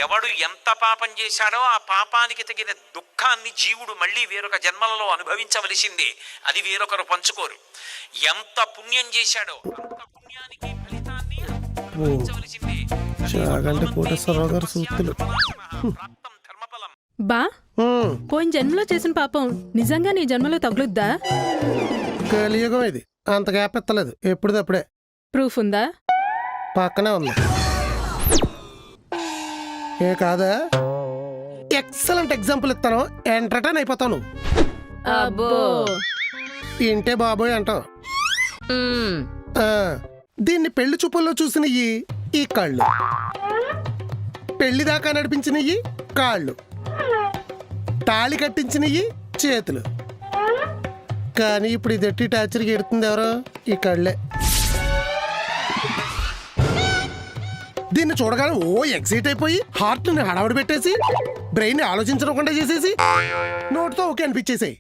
ఎవడు ఎంత పాపం చేశాడో ఆ పాపానికి తగిన దుఃఖాన్ని జీవుడు మళ్ళీ వేరొక జన్మలలో అనుభవించవలసిందే. అది వేరొకరు పంచుకోరు. ఎంత పుణ్యం చేశాడో అంత పుణ్యానికి ఫలితాన్ని అనుభవించవలసిందే. ప్రాప్తం ధర్మఫలం. బా పోయిన జన్మలో చేసిన పాపం నిజంగా నీ జన్మలో తగులుద్దా? కలియుగం ఇది, అంత గ్యాప్ ఎత్తలేదు, ఎప్పుడుదప్పుడే. ప్రూఫ్ ఉందా? పక్కనే ఉంది. ఏ కాదా? ఎక్సలెంట్ ఎగ్జాంపుల్ ఇస్తాను, ఎంటర్టైన్ అయిపోతాను. అబ్బో ఇంటే బాబోయ్ అంటావు. దీన్ని పెళ్లి చూపుల్లో చూసినవి ఈ కళ్ళు, పెళ్లి దాకా నడిపించినవి కాళ్ళు, తాళి కట్టించినవి చేతులు. కానీ ఇప్పుడు ఇది ఎట్టి టార్చర్కి ఎడుతుంది ఎవరో? ఈ కళ్ళే. దీన్ని చూడగానే ఓ ఎక్సైట్ అయిపోయి హార్ట్ని హడావుడి పెట్టేసి బ్రెయిన్ ఆలోచించకుండా చేసేసి నోటితో ఓకే అనిపించేసాయి.